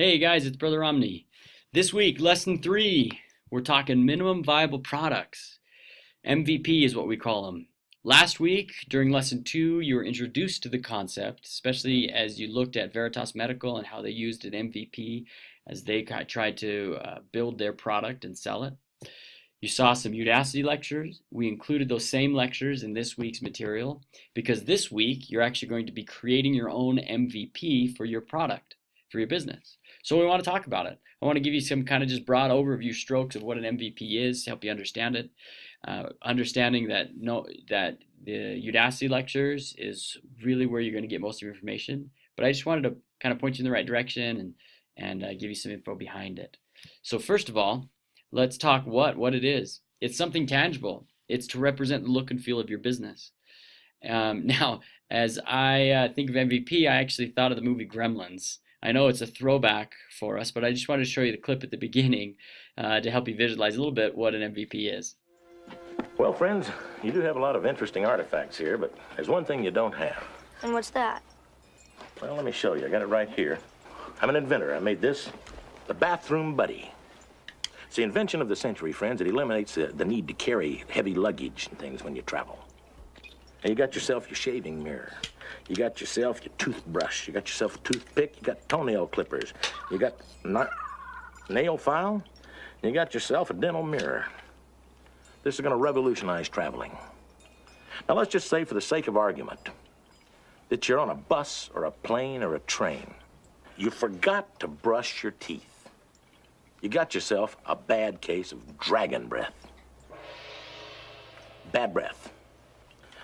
Hey guys, it's Brother Omni. This week, lesson 3, we're talking minimum viable products. MVP is what we call them. Last week, during lesson 2, you were introduced to the concept, especially as you looked at Veritas Medical and how they used an MVP as they tried to build their product and sell it. You saw some Udacity lectures. We included those same lectures in this week's material because this week you're actually going to be creating your own MVP for your product, for your business. So we want to talk about it. I want to give you some kind of just broad overview strokes of what an MVP is to help you understand it. Understanding that the Udacity lectures is really where you're going to get most of your information. But I just wanted to kind of point you in the right direction and give you some info behind it. So first of all, let's talk what it is. It's something tangible. It's to represent the look and feel of your business. Now, as I think of MVP, I actually thought of the movie Gremlins. I know it's a throwback for us, but I just wanted to show you the clip at the beginning to help you visualize a little bit what an MVP is. Well, friends, you do have a lot of interesting artifacts here, but there's one thing you don't have. And what's that? Well, let me show you. I got it right here. I'm an inventor. I made this, the Bathroom Buddy. It's the invention of the century, friends. It eliminates the need to carry heavy luggage and things when you travel. Now, you got yourself your shaving mirror. You got yourself your toothbrush. You got yourself a toothpick. You got toenail clippers. You got nail file. You got yourself a dental mirror. This is going to revolutionize traveling. Now, let's just say, for the sake of argument, that you're on a bus or a plane or a train. You forgot to brush your teeth. You got yourself a bad case of dragon breath. Bad breath.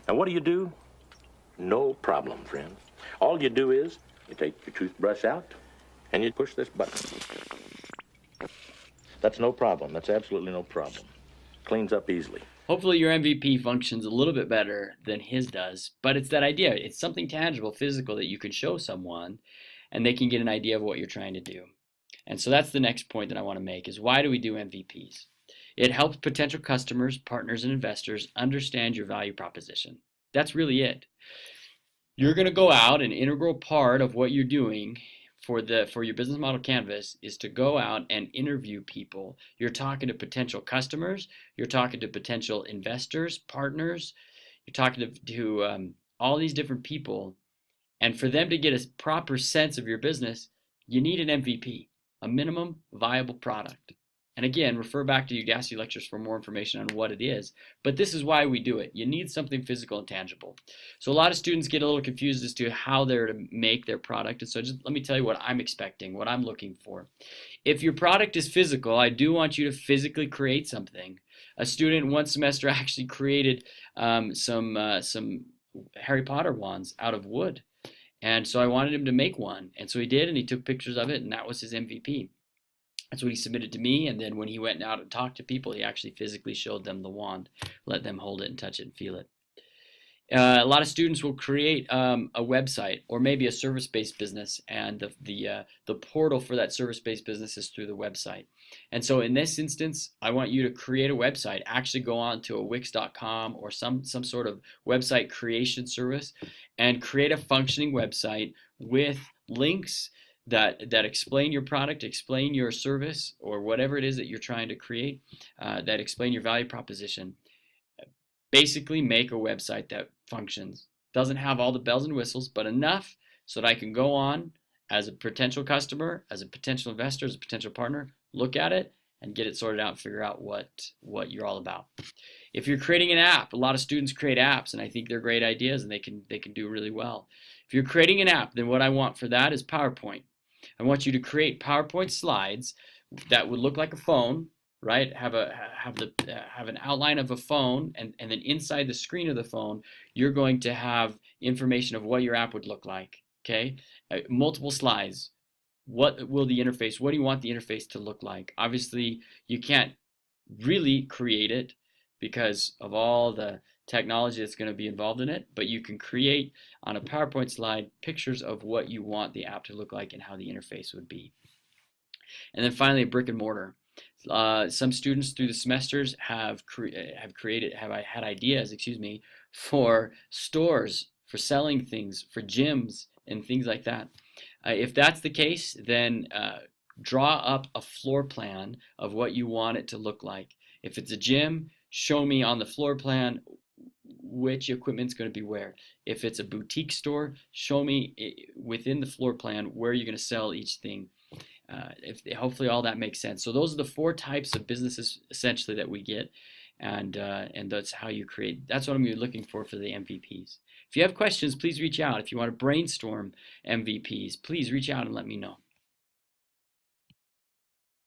Now, what do? No problem, friends. All you do is you take your toothbrush out and you push this button. That's no problem. That's absolutely no problem. Cleans up easily. Hopefully your MVP functions a little bit better than his does, but it's that idea. It's something tangible, physical that you can show someone and they can get an idea of what you're trying to do. And so that's the next point that I want to make is why do we do MVPs? It helps potential customers, partners, and investors understand your value proposition. That's really it. You're going to go out, an integral part of what you're doing for your business model canvas is to go out and interview people. You're talking to potential customers, you're talking to potential investors, partners, you're talking to all these different people. And for them to get a proper sense of your business, you need an MVP. A minimum viable product. And again, refer back to Udacity lectures for more information on what it is. But this is why we do it. You need something physical and tangible. So a lot of students get a little confused as to how they're to make their product. And so just let me tell you what I'm expecting, what I'm looking for. If your product is physical, I do want you to physically create something. A student one semester actually created some Harry Potter wands out of wood. And so I wanted him to make one. And so he did, and he took pictures of it, and that was his MVP. That's what he submitted to me. And then when he went out and talked to people, he actually physically showed them the wand, let them hold it and touch it and feel it. A lot of students will create a website or maybe a service-based business, and the portal for that service-based business is through the website. And so in this instance, I want you to create a website. Actually go on to a Wix.com or some sort of website creation service and create a functioning website with links that explain your product, explain your service, or whatever it is that you're trying to create, that explain your value proposition. Basically make a website that functions. Doesn't have all the bells and whistles, but enough so that I can go on as a potential customer, as a potential investor, as a potential partner, look at it and get it sorted out and figure out what you're all about. If you're creating an app, a lot of students create apps and I think they're great ideas and they can do really well. If you're creating an app, then what I want for that is PowerPoint. I want you to create PowerPoint slides that would look like a phone, right? Have an outline of a phone, and then inside the screen of the phone, you're going to have information of what your app would look like. Okay, multiple slides. What will the interface? What do you want the interface to look like? Obviously, you can't really create it because of all the technology that's going to be involved in it, but you can create on a PowerPoint slide pictures of what you want the app to look like and how the interface would be. And then finally, brick and mortar. Some students through the semesters have had ideas, for stores, for selling things, for gyms and things like that. If that's the case, then draw up a floor plan of what you want it to look like. If it's a gym, show me on the floor plan which equipment's going to be where. If it's a boutique store, show me within the floor plan where you're going to sell each thing. Hopefully all that makes sense. So those are the 4 types of businesses essentially that we get, and that's how you create. That's what I'm going to be looking for the MVPs. If you have questions, please reach out. If you want to brainstorm MVPs, please reach out and let me know.